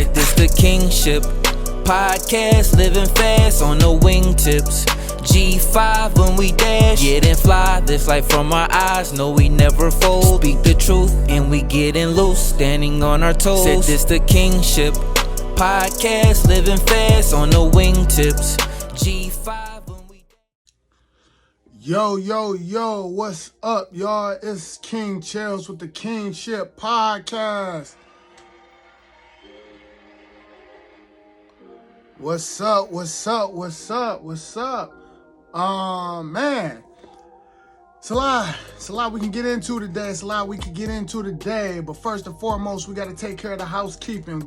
Said this the Kingship podcast, living fast on the wingtips. G5 when we dash, getting fly. This light from our eyes, no we never fold. Speak the truth and we getting loose, standing on our toes. Said this the Kingship podcast, living fast on the wingtips. G5 when we Yo, what's up, y'all? It's King Charles with the Kingship podcast. What's up? Man, it's a lot we can get into today. But first and foremost, we got to take care of the housekeeping.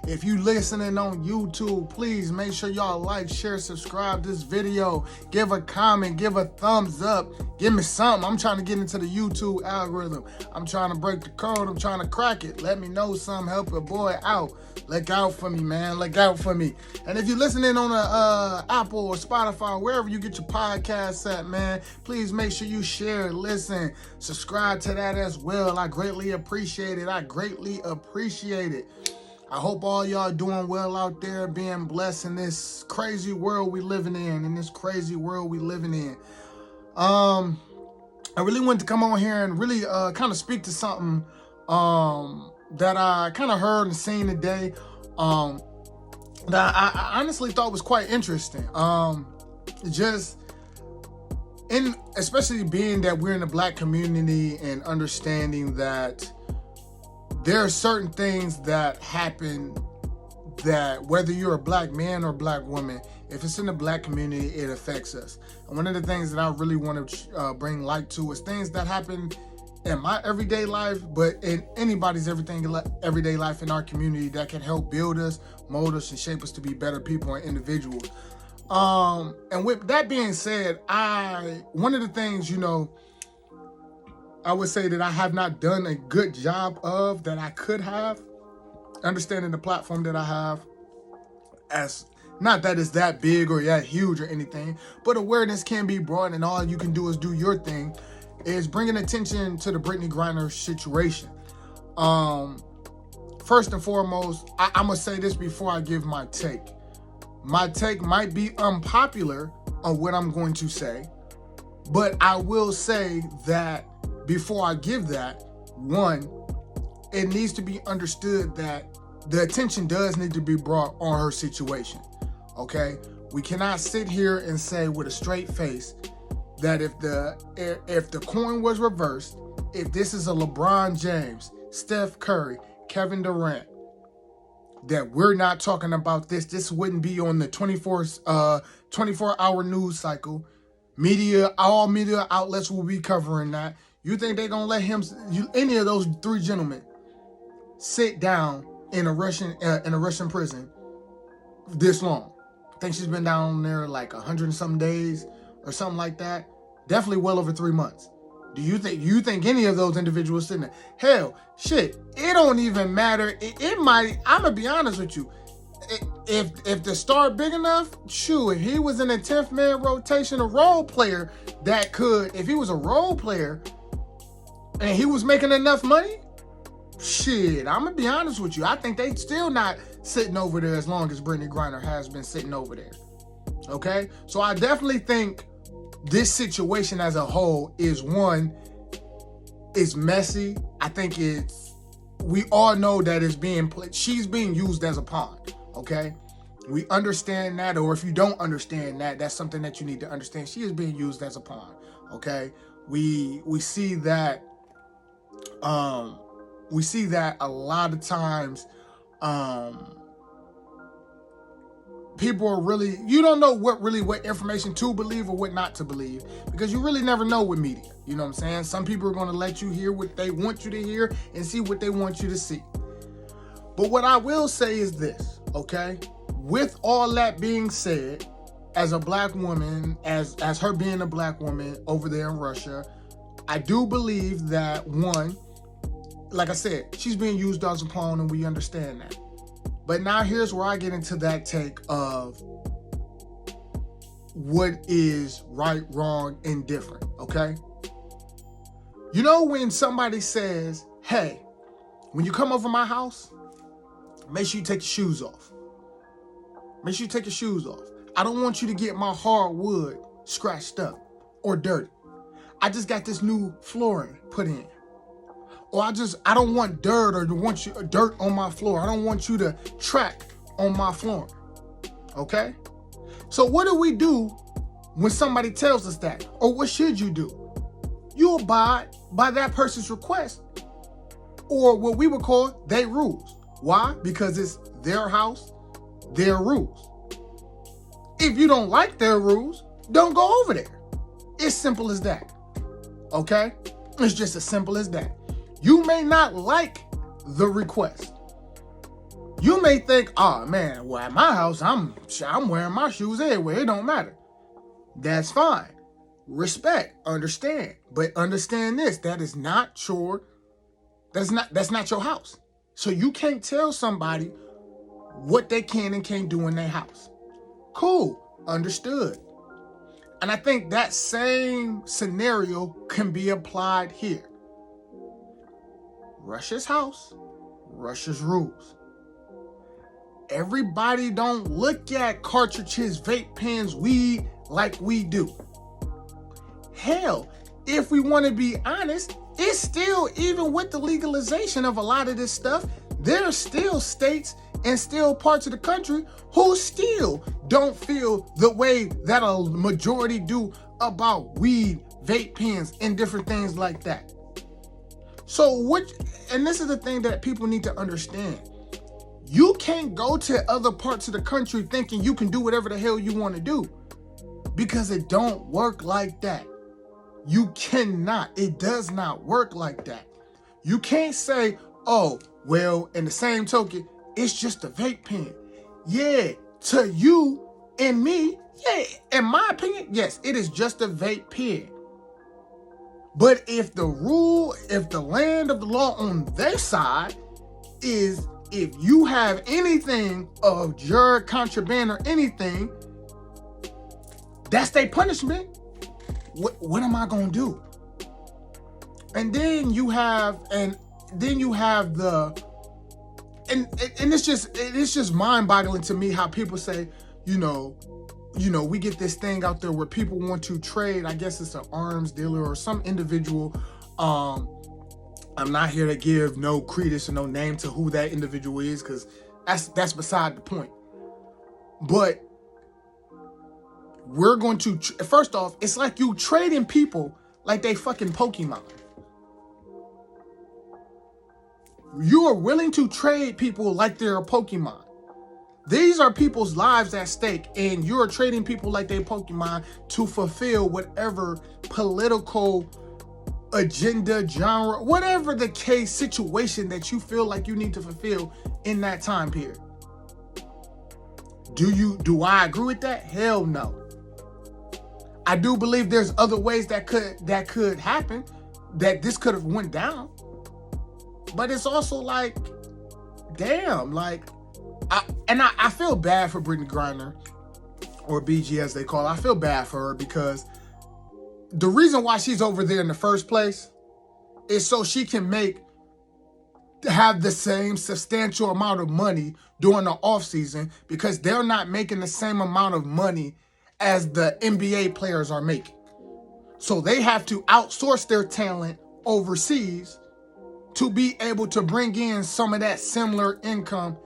If you listening on YouTube, please make sure y'all like, share, subscribe this video. Give a comment, give a thumbs up. Give me something. I'm trying to get into the YouTube algorithm. I'm trying to break the code. I'm trying to crack it. Let me know something. Help your boy out. Look out for me, man. Look out for me. And if you're listening on Apple or Spotify, wherever you get your podcasts at, man, please make sure you share, listen, subscribe to that as well. I greatly appreciate it. I hope all y'all doing well out there, being blessed in this crazy world we living in. I really wanted to come on here and really kind of speak to something that I kind of heard and seen today that I honestly thought was quite interesting. Especially being that we're in the Black community and understanding that there are certain things that happen that whether you're a Black man or a Black woman, if it's in the Black community, it affects us. And one of the things that I really want to bring light to is things that happen in my everyday life, but in anybody's everyday life in our community that can help build us, mold us, and shape us to be better people and individuals. And with that being said, one of the things, I would say that I have not done a good job of that I could have, understanding the platform that I have, as not that it's that big or that huge or anything, but awareness can be brought and all you can do is do your thing, is bringing attention to the Brittney Griner situation. First and foremost, I'm going to say this before I give my take. My take might be unpopular on what I'm going to say, but I will say that before I give that, one, it needs to be understood that the attention does need to be brought on her situation, okay? We cannot sit here and say with a straight face that if the coin was reversed, if this is a LeBron James, Steph Curry, Kevin Durant, that we're not talking about this. This wouldn't be on the 24-hour news cycle. All media outlets will be covering that. You think they're going to let any of those three gentlemen sit down in a Russian prison this long? I think she's been down there like 100 and some days or something like that. Definitely well over 3 months. Do you think any of those individuals sitting there? Hell, shit, it don't even matter. It might, I'm going to be honest with you. If the star big enough, shoot, if he was in a 10th man rotation, a role player if he was a role player and he was making enough money, shit, I'm going to be honest with you. I think they still not sitting over there as long as Brittney Griner has been sitting over there. Okay? So I definitely think this situation as a whole is messy. I think we all know that she's being used as a pawn, okay? We understand that, or if you don't understand that, that's something that you need to understand. She is being used as a pawn, okay? We see that a lot of times people are really, you don't know what information to believe or what not to believe, because you really never know with media. You know what I'm saying? Some people are going to let you hear what they want you to hear and see what they want you to see. But what I will say is this, okay? With all that being said, as a Black woman, as her being a Black woman over there in Russia, I do believe that, one, like I said, she's being used as a pawn, and we understand that. But now here's where I get into that take of what is right, wrong, and different, okay? You know when somebody says, hey, when you come over my house, make sure you take your shoes off. Make sure you take your shoes off. I don't want you to get my hardwood scratched up or dirty. I just got this new flooring put in. Or I don't want dirt dirt on my floor. I don't want you to track on my flooring. Okay? So what do we do when somebody tells us that? Or what should you do? You abide by that person's request, or what we would call their rules. Why? Because it's their house, their rules. If you don't like their rules, don't go over there. It's simple as that. Okay? It's just as simple as that. You may not like the request. You may think, oh man, well at my house, I'm wearing my shoes everywhere. It don't matter. That's fine. Respect, understand. But understand this, that's not your house. So you can't tell somebody what they can and can't do in their house. Cool, understood. And I think that same scenario can be applied here. Russia's house, Russia's rules. Everybody don't look at cartridges, vape pens, weed like we do. Hell, if we want to be honest, it's still, even with the legalization of a lot of this stuff, there are still states and still parts of the country who still don't feel the way that a majority do about weed, vape pens, and different things like that. So and this is the thing that people need to understand. You can't go to other parts of the country thinking you can do whatever the hell you want to do, because it don't work like that. You cannot. It does not work like that. You can't say, oh, well, in the same token, it's just a vape pen. Yeah, to you and me, yeah, in my opinion, yes, it is just a vape pen. But if the land of the law on their side is, if you have anything of drug contraband or anything, that's their punishment. What am I gonna do? And then you have the it's just mind-boggling to me how people say, you know, we get this thing out there where people want to trade. I guess it's an arms dealer or some individual. I'm not here to give no credence or no name to who that individual is, because that's beside the point. But we're going to, first off, it's like you trading people like they fucking Pokemon. You are willing to trade people like they're a Pokemon. These are people's lives at stake, and you're trading people like they're Pokemon to fulfill whatever political agenda, genre, whatever the case, situation that you feel like you need to fulfill in that time period. Do I agree with that? Hell no. I do believe there's other ways that could happen, that this could have went down. But it's also like, damn, like, I feel bad for Brittney Griner, or BG as they call it. I feel bad for her, because the reason why she's over there in the first place is so she can have the same substantial amount of money during the off season, because they're not making the same amount of money as the NBA players are making. So they have to outsource their talent overseas to be able to bring in some of that similar income,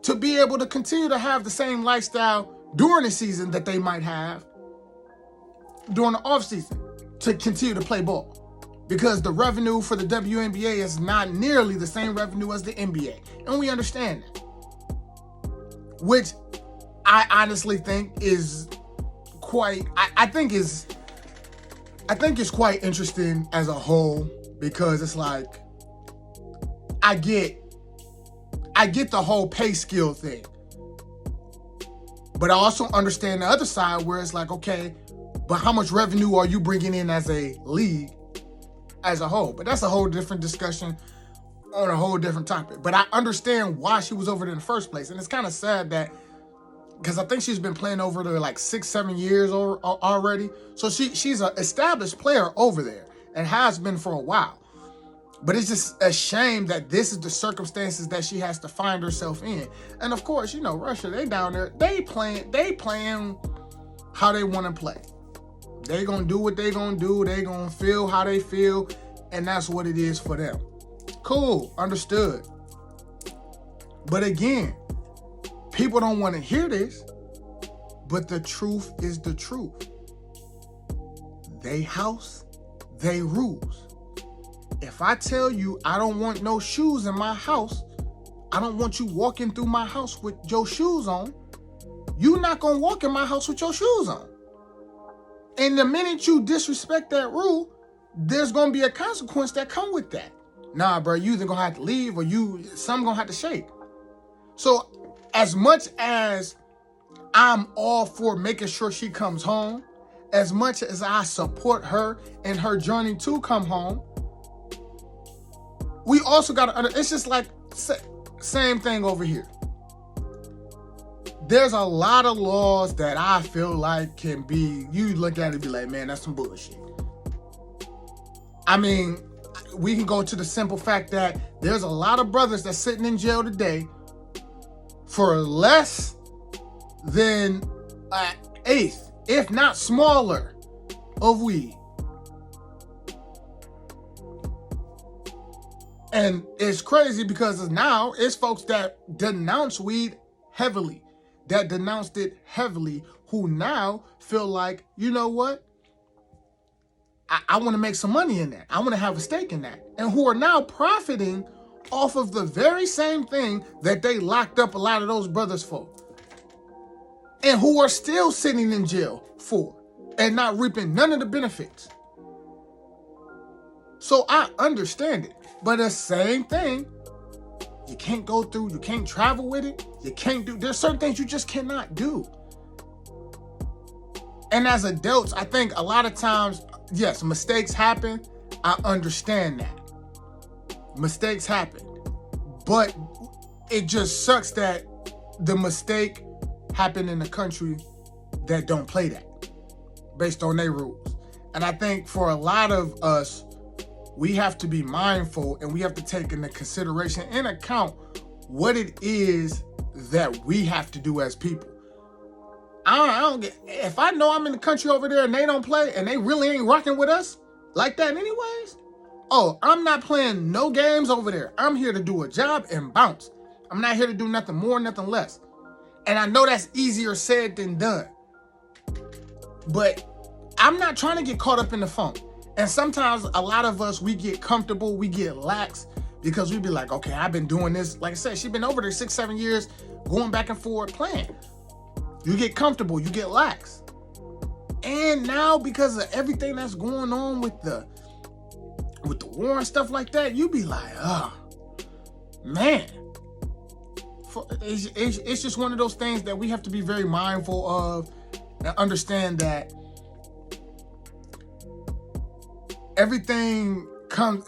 to be able to continue to have the same lifestyle during the season that they might have during the off season, to continue to play ball. Because the revenue for the WNBA is not nearly the same revenue as the NBA. And we understand that. Which I honestly think is quite, I think it's quite interesting as a whole, because it's like, I get the whole pay skill thing. But I also understand the other side, where it's like, okay, but how much revenue are you bringing in as a league as a whole? But that's a whole different discussion on a whole different topic. But I understand why she was over there in the first place. And it's kind of sad that, because I think she's been playing over there like 6-7 years already. So she's an established player over there and has been for a while. But it's just a shame that this is the circumstances that she has to find herself in. And of course, you know, Russia, they down there, they playing how they want to play. They gonna do what they gonna do. They gonna feel how they feel. And that's what it is for them. Cool, understood. But again, people don't want to hear this, but the truth is the truth. They house, they rules. If I tell you I don't want no shoes in my house, I don't want you walking through my house with your shoes on, you're not going to walk in my house with your shoes on. And the minute you disrespect that rule, there's going to be a consequence that come with that. Nah, bro, you either going to have to leave or something going to have to shake. So as much as I'm all for making sure she comes home, as much as I support her in her journey to come home, we also got to, it's just like, same thing over here. There's a lot of laws that I feel like can be, you look at it and be like, man, that's some bullshit. I mean, we can go to the simple fact that there's a lot of brothers that's sitting in jail today for less than an eighth, if not smaller, of weed. And it's crazy because now it's folks that denounce weed heavily, that denounced it heavily, who now feel like, you know what? I want to make some money in that. I want to have a stake in that. And who are now profiting off of the very same thing that they locked up a lot of those brothers for. And who are still sitting in jail for and not reaping none of the benefits. So I understand it. But the same thing, you can't go through, you can't travel with it, you can't do, there's certain things you just cannot do. And as adults, I think a lot of times, yes, mistakes happen. I understand that. Mistakes happen. But it just sucks that the mistake happened in a country that don't play that based on their rules. And I think for a lot of us, we have to be mindful and we have to take into consideration and account what it is that we have to do as people. I don't get, if I know I'm in the country over there and they don't play and they really ain't rocking with us like that anyways, oh, I'm not playing no games over there. I'm here to do a job and bounce. I'm not here to do nothing more, nothing less. And I know that's easier said than done. But I'm not trying to get caught up in the funk. And sometimes a lot of us, we get comfortable, we get lax because we be like, okay, I've been doing this. Like I said, she's been over there 6-7 years going back and forth playing. You get comfortable, you get lax. And now because of everything that's going on with the war and stuff like that, you be like, oh, man. It's just one of those things that we have to be very mindful of and understand that everything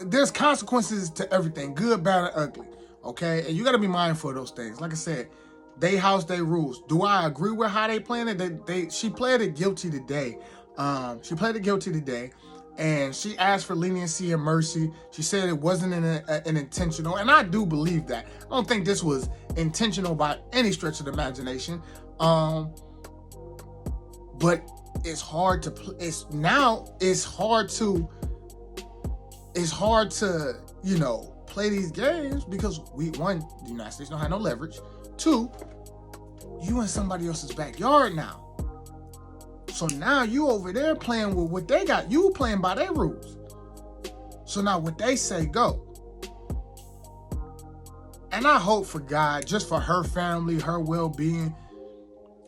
there's consequences to everything, good, bad, and ugly, okay? And you got to be mindful of those things. Like I said, they house their rules. Do I agree with how they playing it? She played it guilty today. And she asked for leniency and mercy. She said it wasn't an intentional, and I do believe that. I don't think this was intentional by any stretch of the imagination. But it's hard to play these games because the United States don't have no leverage. 2, you in somebody else's backyard now. So now you over there playing with what they got. You playing by their rules. So now what they say, go. And I hope for God, just for her family, her well-being,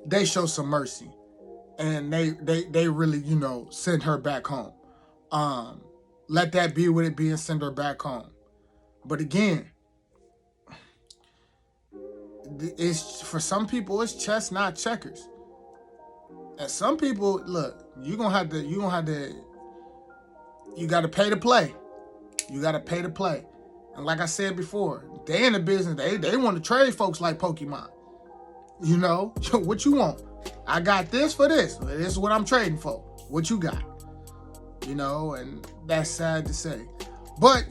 they show some mercy. And they really, send her back home. Let that be what it be and send her back home. But again, it's for some people it's chess, not checkers. And some people, look, you got to pay to play. You got to pay to play. And like I said before, they in the business, they want to trade folks like Pokemon. What you want? I got this for this. This is what I'm trading for. What you got? And that's sad to say. But,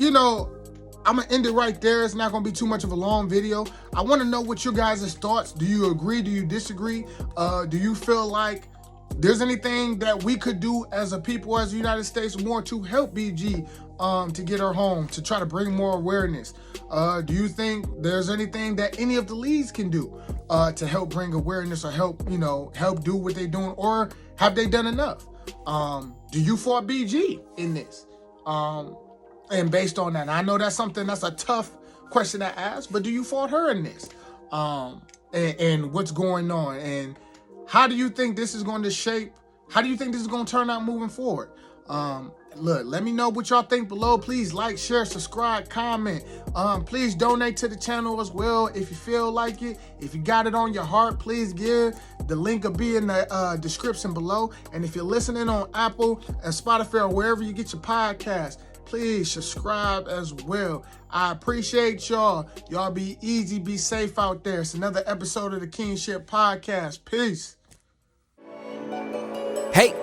I'm going to end it right there. It's not going to be too much of a long video. I want to know what your guys' thoughts. Do you agree? Do you disagree? Do you feel like there's anything that we could do as a people, as the United States, more to help BG to get her home, to try to bring more awareness? Do you think there's anything that any of the leagues can do to help bring awareness or help do what they're doing? Or have they done enough? Do you fault BG in this? And based on that, I know that's a tough question to ask, but do you fault her in this? And what's going on? And how do you think this is going to shape? How do you think this is going to turn out moving forward? Look, let me know what y'all think below. Please like, share, subscribe, comment. Please donate to the channel as well if you feel like it. If you got it on your heart, please give. The link will be in the description below. And if you're listening on Apple and Spotify or wherever you get your podcast, please subscribe as well. I appreciate y'all. Y'all be easy, be safe out there. It's another episode of the Kingship Podcast. Peace. Hey,